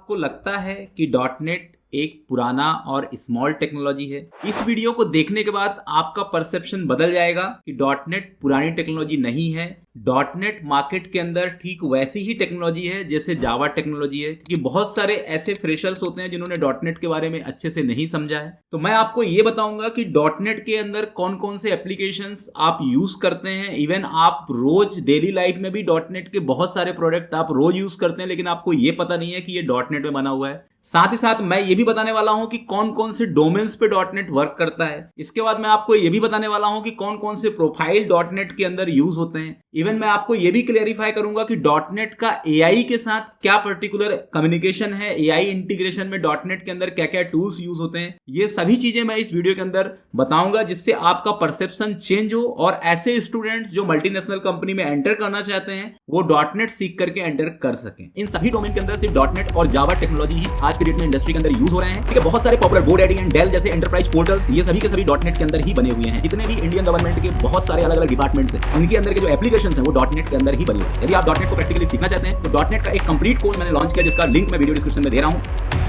आपको लगता है कि डॉटनेट एक पुराना और स्मॉल टेक्नोलॉजी है? इस वीडियो को देखने के बाद आपका परसेप्शन बदल जाएगा कि डॉटनेट पुरानी टेक्नोलॉजी नहीं है। डॉटनेट मार्केट के अंदर ठीक वैसी ही टेक्नोलॉजी है जैसे जावा टेक्नोलॉजी है, क्योंकि बहुत सारे ऐसे फ्रेशर्स होते हैं जिन्होंने डॉटनेट के बारे में अच्छे से नहीं समझा है। तो मैं आपको ये बताऊंगा कि डॉटनेट के अंदर कौन कौन से एप्लीकेशंस आप यूज करते हैं। इवन आप रोज डेली लाइफ में भी डॉटनेट के बहुत सारे प्रोडक्ट आप रोज यूज करते हैं, लेकिन आपको ये पता नहीं है कि ये डॉटनेट में बना हुआ है। साथ ही साथ मैं ये भी बताने वाला हूं कि कौन कौन से डोमेन्स पे डॉटनेट वर्क करता है। इसके बाद मैं आपको ये भी बताने वाला हूं कि कौन कौन से प्रोफाइल डॉटनेट के अंदर यूज होते हैं। इवन मैं आपको ये भी क्लेरिफाई करूंगा कि डॉटनेट का एआई के साथ क्या पर्टिकुलर कम्युनिकेशन है, एआई इंटीग्रेशन में डॉटनेट के अंदर क्या क्या टूल्स यूज होते हैं। ये सभी चीजें मैं इस वीडियो के अंदर बताऊंगा, जिससे आपका परसेप्शन चेंज हो और ऐसे स्टूडेंट्स जो मल्टीनेशनल कंपनी में एंटर करना चाहते हैं वो डॉटनेट सीख करके एंटर कर सकें। इन सभी डोमेन के अंदर सिर्फ डॉटनेट और जावा टेक्नोलॉजी ही आज के डेट में इंडस्ट्री के अंदर यूज हो रहे हैं। ठीक है, बहुत सारे पॉपुलर गोडैडी एंड डेल जैसे एंटरप्राइज पोर्टल्स ये सभी के सभी डॉटनेट के अंदर ही बने हुए हैं। जितने भी इंडियन गवर्नमेंट के बहुत सारे अलग अलग डिपार्टमेंट्स हैं, इनके अंदर के जो एप्लीकेशंस हैं वो डॉटनेट के अंदर ही बने हुए हैं। यदि आप डॉटनेट को प्रैक्टिकली सीखना चाहते हैं तो डॉटनेट का एक कंप्लीट कोर्स मैंने लॉन्च किया, जिसका लिंक मैं वीडियो डिस्क्रिप्शन में दे रहा हूं।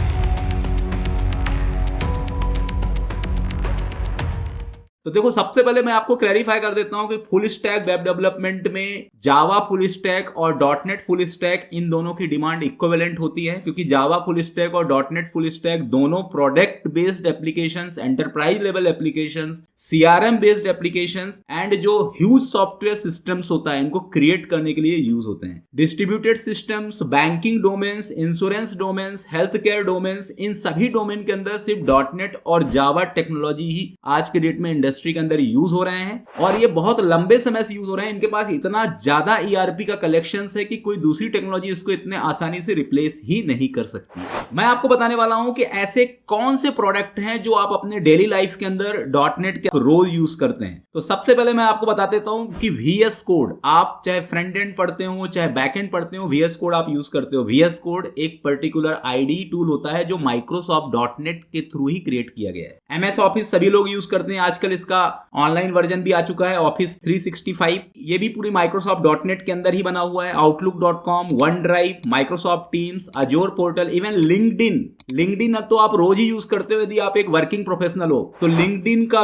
तो देखो, सबसे पहले मैं आपको क्लैरिफाई कर देता हूं कि फुल स्टैक वेब डेवलपमेंट में जावा फुल स्टैक और डॉटनेट फुल स्टैक इन दोनों की डिमांड इक्विवेलेंट होती है, क्योंकि जावा फुल स्टैक और डॉटनेट फुल स्टैक दोनों product based applications, enterprise level applications, CRM based applications and जो ह्यूज सॉफ्टवेयर सिस्टम्स होता है इनको क्रिएट करने के लिए यूज होते हैं। Distributed systems, banking domains, insurance domains, health care domains, इन सभी डोमेन के अंदर सिर्फ डॉटनेट और जावा टेक्नोलॉजी ही आज के डेट में इंडस्ट्री के अंदर यूज हो रहे हैं, और ये बहुत लंबे समय से यूज हो रहे हैं। इनके पास इतना ज्यादा ईआरपी का कलेक्शन है कि कोई दूसरी टेक्नोलॉजी इसको इतने आसानी से रिप्लेस ही नहीं कर सकती। मैं आपको बताने वाला हूं कि ऐसे कौन से प्रोडक्ट हैं जो आप अपने डेली लाइफ के अंदर डॉटनेट के रोज यूज करते हैं। तो सबसे पहले मैं आपको बता देता हूं कि VS कोड, आप चाहे फ्रंट एंड पढ़ते हो चाहे बैक एंड पढ़ते हो, VS कोड आप यूज करते हो। VS कोड एक पर्टिकुलर आईडी टूल होता है जो माइक्रोसॉफ्ट डॉटनेट के थ्रू ही क्रिएट किया गया है। MS ऑफिस सभी लोग यूज करते हैं आजकल, इसका ऑनलाइन वर्जन भी आ चुका है, ऑफिस 365, ये भी पूरी माइक्रोसॉफ्ट डॉटनेट के अंदर ही बना हुआ है। आउटलुक.com, वन ड्राइव, माइक्रोसॉफ्ट टीम्स, अजोर पोर्टल, इवन लिंक्डइन तो आप रोज ही यूज करते हो यदि आप एक वर्किंग प्रोफेशनल हो। तो लिंक्डइन का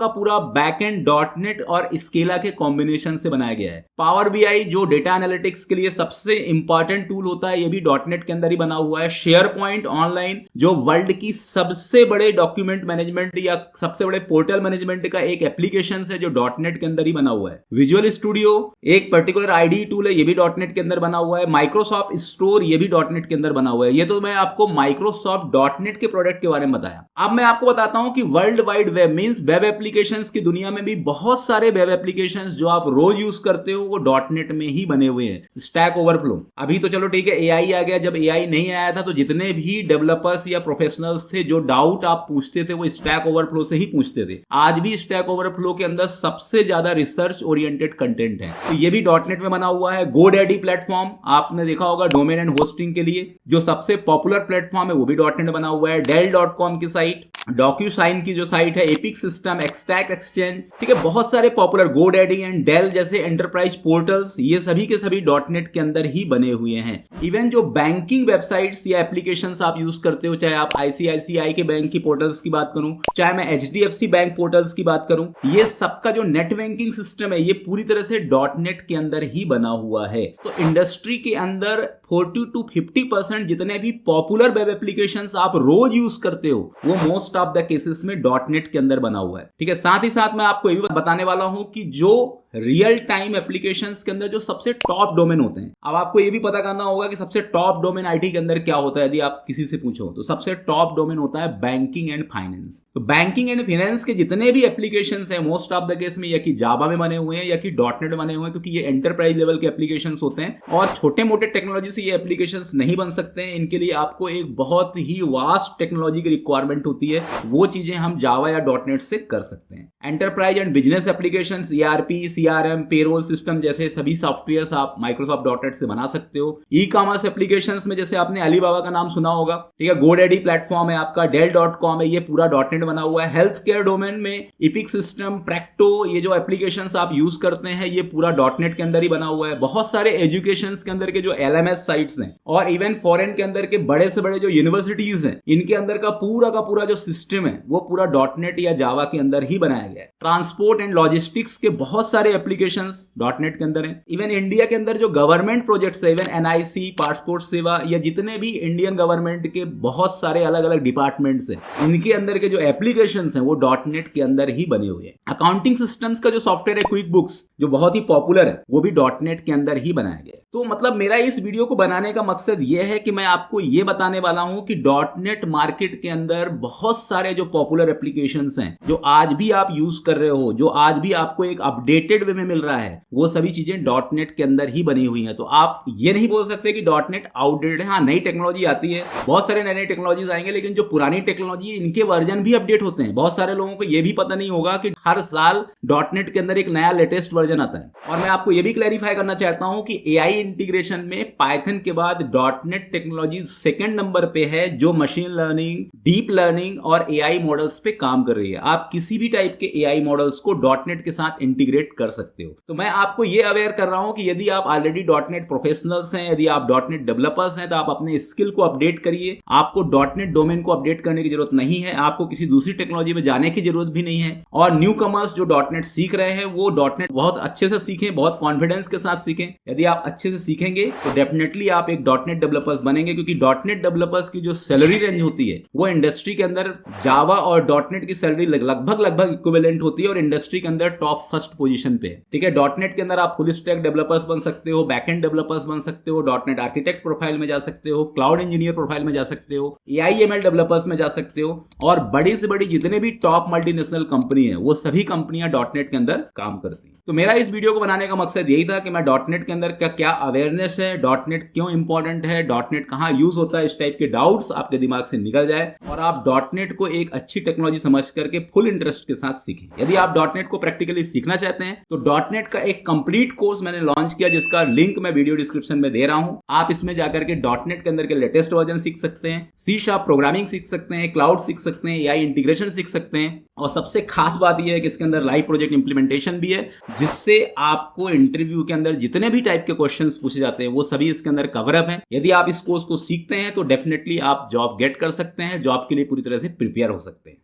पूरा बैकएंड डॉटनेट और स्केला के कॉम्बिनेशन से बनाया गया है। पावर BI जो डेटा एनालिटिक्स के लिए सबसे इंपॉर्टेंट टूल होता है, ये भी डॉटनेट के अंदर ही बना हुआ है। शेयर पॉइंट ऑनलाइन जो वर्ल्ड की सबसे बड़े डॉक्यूमेंट मैनेजमेंट या सबसे बड़े पोर्टल मैनेजमेंट का एक एप्लीकेशन है जो डॉटनेट के अंदर ही बना हुआ है। विजुअल स्टूडियो एक पर्टिकुलर आईडी टूल है, ये भी डॉटनेट के अंदर बना हुआ है। माइक्रोसॉफ्ट स्टोर ये भी डॉटनेट के अंदर बना हुआ है। ये तो मैं आपको माइक्रोसॉफ्ट डॉटनेट के प्रोडक्ट के बारे में बताया। अब मैं आपको बताता हूं कि world wide web means web applications की दुनिया में भी बहुत सारे वेब एप्लीकेशंस जो आप रोज यूज करते हो वो डॉटनेट में ही बने हुए हैं। स्टैक ओवरफ्लो, अभी तो चलो ठीक है एआई आ गया, जब एआई नहीं आया था तो जितने भी डेवलपर्स या प्रोफेशनल्स थे जो डाउट आप पूछते थे वो स्टैक ओवरफ्लो से ही पूछते थे। आज भी स्टैक ओवरफ्लो के अंदर सबसे ज्यादा रिसर्च ओरिएंटेड कंटेंट है, तो ये भी डॉटनेट में बना हुआ है। गोडैडी प्लेटफॉर्म आपने देखा होगा डोमेन एंड होस्टिंग के लिए, जो सबसे पॉपुलर प्लेटफॉर्म है वो भी डॉटनेट बना हुआ है। Dell.com की साइट, डॉक्यूसाइन की जो साइट है, एपिक सिस्टम, एक्सटैक एक्सचेंज, ठीक है, बहुत सारे पॉपुलर गोडैडी एंड डेल जैसे एंटरप्राइज पोर्टल्स ये सभी के सभी डॉटनेट के अंदर ही बने हुए हैं। इवन जो बैंकिंग वेबसाइट्स या एप्लीकेशंस आप यूज करते हो, चाहे आप ICICI के बैंक की पोर्टल्स की बात करूं, चाहे मैं HDFC बैंक पोर्टल्स की बात करूं, ये सबका जो नेट बैंकिंग सिस्टम है ये पूरी तरह से डॉटनेट के अंदर ही बना हुआ है। तो इंडस्ट्री के अंदर 40 to 50% जितने भी पॉपुलर वेब एप्लीकेशंस आप रोज यूज करते हो वो मोस्ट ऑफ द केसेस में डॉटनेट के अंदर बना हुआ है। ठीक है, साथ ही साथ मैं आपको ये भी बताने वाला हूं कि जो रियल टाइम एप्लीकेशंस के अंदर जो सबसे टॉप डोमेन होते हैं, अब आपको ये भी पता करना होगा कि सबसे टॉप डोमेन आईटी के अंदर क्या होता है। यदि आप किसी से पूछो तो सबसे टॉप डोमेन होता है बैंकिंग एंड फाइनेंस। तो बैंकिंग एंड फाइनेंस के जितने भी एप्लीकेशंस हैं मोस्ट ऑफ द केस में या कि जावा में बने हुए हैं या कि डॉटनेट बने हुए हैं, क्योंकि ये एंटरप्राइज लेवल के एप्लीकेशंस होते हैं और छोटे मोटे टेक्नोलॉजी से ये एप्लीकेशंस नहीं बन सकते हैं। इनके लिए आपको एक बहुत ही वास्ट टेक्नोलॉजी की रिक्वायरमेंट होती है, वो चीजें हम जावा या डॉटनेट से कर सकते हैं। Enterprise and business applications, ERP, CRM, payroll system जैसे सभी सॉफ्टवेयर्स आप माइक्रोसॉफ्ट डॉटनेट से बना सकते हो। ई कॉमर्स एप्लीकेशंस में जैसे आपने अलीबाबा का नाम सुना होगा, ठीक है, गोडैडी प्लेटफॉर्म है आपका, Dell.com है, ये पूरा डॉटनेट बना हुआ है। हेल्थ केयर डोमेन में एपिक सिस्टम, प्रैक्टो, ये जो एप्लीकेशंस आप यूज करते हैं ये पूरा डॉटनेट के अंदर ही बना हुआ है। बहुत सारे एजुकेशन के अंदर के जो LMS वेबसाइट्स हैं और इवन फॉरेन के अंदर के बड़े से बड़े जो यूनिवर्सिटीज हैं इनके अंदर का पूरा जो सिस्टम है वो पूरा डॉटनेट या जावा के अंदर ही बनाया गया है। ट्रांसपोर्ट एंड लॉजिस्टिक्स के बहुत सारे एप्लीकेशंस डॉटनेट के अंदर हैं। इवन इंडिया के अंदर जो गवर्नमेंट प्रोजेक्ट्स है, इवन एनआईसी, पासपोर्ट सेवा या जितने भी इंडियन गवर्नमेंट के बहुत सारे अलग अलग डिपार्टमेंट्स हैं, इनके अंदर के जो एप्लीकेशंस हैं वो डॉटनेट के अंदर ही बने हुए हैं। अकाउंटिंग सिस्टम्स का जो सॉफ्टवेयर है क्विक बुक्स, जो बहुत ही पॉपुलर है, वो भी डॉटनेट के अंदर ही बनाया गया है। तो मतलब मेरा इस वीडियो को बनाने का मकसद ये है कि मैं आपको ये बताने वाला हूं कि डॉटनेट मार्केट के अंदर बहुत सारे जो पॉपुलर एप्लीकेशंस हैं, जो आज भी आप यूज कर रहे हो, जो आज भी आपको एक अपडेटेड वे में मिल रहा है, वो सभी चीजें डॉटनेट के अंदर ही बनी हुई हैं। तो आप ये नहीं बोल सकते कि डॉटनेट आउटडेटेड है। हाँ, नई टेक्नोलॉजी आती है, बहुत सारे नए टेक्नोलॉजीज आएंगे, लेकिन जो पुरानी टेक्नोलॉजी है इनके वर्जन भी अपडेट होते हैं। बहुत सारे लोगों को ये भी पता नहीं होगा कि हर साल डॉटनेट के अंदर एक नया लेटेस्ट वर्जन आता है। और मैं आपको ये भी क्लैरिफाई करना चाहता हूं कि एआई इंटीग्रेशन में पाइथन के बाद डॉटनेट टेक्नोलॉजी सेकंड नंबर पे है, जो मशीन लर्निंग, डीप लर्निंग और एआई मॉडल्स पे काम कर रही है। आप किसी भी टाइप के एआई मॉडल्स को डॉटनेट के साथ इंटीग्रेट कर सकते हो। तो मैं आपको ये अवेयर कर रहा हूं कि यदि आप ऑलरेडी डॉटनेट प्रोफेशनल्स हैं, यदि आप डॉटनेट डेवलपर्स हैं, तो आप अपने स्किल को अपडेट करिए। आपको डॉटनेट डोमेन को अपडेट करने की जरूरत नहीं है, आपको किसी दूसरी टेक्नोलॉजी में जाने की जरूरत भी नहीं है। और न्यू कमर्स जो डॉटनेट सीख रहे हैं वो डॉटनेट बहुत अच्छे से सीखें, बहुत कॉन्फिडेंस के साथ सीखें। यदि आप अच्छे से सीखेंगे तो डेफिनेटली आप एक डॉटनेट डेवलपर्स बनेंगे, क्योंकि डॉटनेट डेवलपर्स की जो सैलरी रेंज होती है वो इंडस्ट्री के अंदर जावा और डॉटनेट की सैलरी लगभग इक्विवेलेंट होती है और इंडस्ट्री के अंदर टॉप फर्स्ट पोजीशन पे है। ठीक है, डॉटनेट के अंदर आप फुल स्टैक डेवलपर्स बन सकते हो, बैकएंड डेवलपर्स बन सकते हो, डॉटनेट आर्किटेक्ट प्रोफाइल में जा सकते हो, क्लाउड इंजीनियर प्रोफाइल में जा सकते हो, एआईएमएल डेवलपर्स में जा सकते हो, और बड़ी से बड़ी जितने भी टॉप मल्टीनेशनल कंपनी है वो सभी कंपनियां डॉटनेट के अंदर काम करती हैं। तो मेरा इस वीडियो को बनाने का मकसद यही था कि मैं डॉटनेट के अंदर का क्या अवेयरनेस है, डॉटनेट क्यों इंपॉर्टेंट है, डॉटनेट कहाँ यूज होता है, इस टाइप के डाउट्स आपके दिमाग से निकल जाए और आप डॉटनेट को एक अच्छी टेक्नोलॉजी समझ करके फुल इंटरेस्ट के साथ सीखें। यदि आप डॉटनेट को प्रैक्टिकली सीखना चाहते हैं तो डॉटनेट का एक कंप्लीट कोर्स मैंने लॉन्च किया, जिसका लिंक मैं वीडियो डिस्क्रिप्शन में दे रहा हूं। आप इसमें जाकर के डॉटनेट के अंदर के लेटेस्ट वर्जन सीख सकते हैं, सी शार्प प्रोग्रामिंग सीख सकते हैं, क्लाउड सीख सकते हैं, एआई इंटीग्रेशन सीख सकते हैं, और सबसे खास बात यह है कि इसके अंदर लाइव प्रोजेक्ट इंप्लीमेंटेशन भी है, जिससे आपको इंटरव्यू के अंदर जितने भी टाइप के क्वेश्चंस पूछे जाते हैं वो सभी इसके अंदर कवर अप हैं। यदि आप इस कोर्स को सीखते हैं तो डेफिनेटली आप जॉब गेट कर सकते हैं, जॉब के लिए पूरी तरह से प्रिपेयर हो सकते हैं।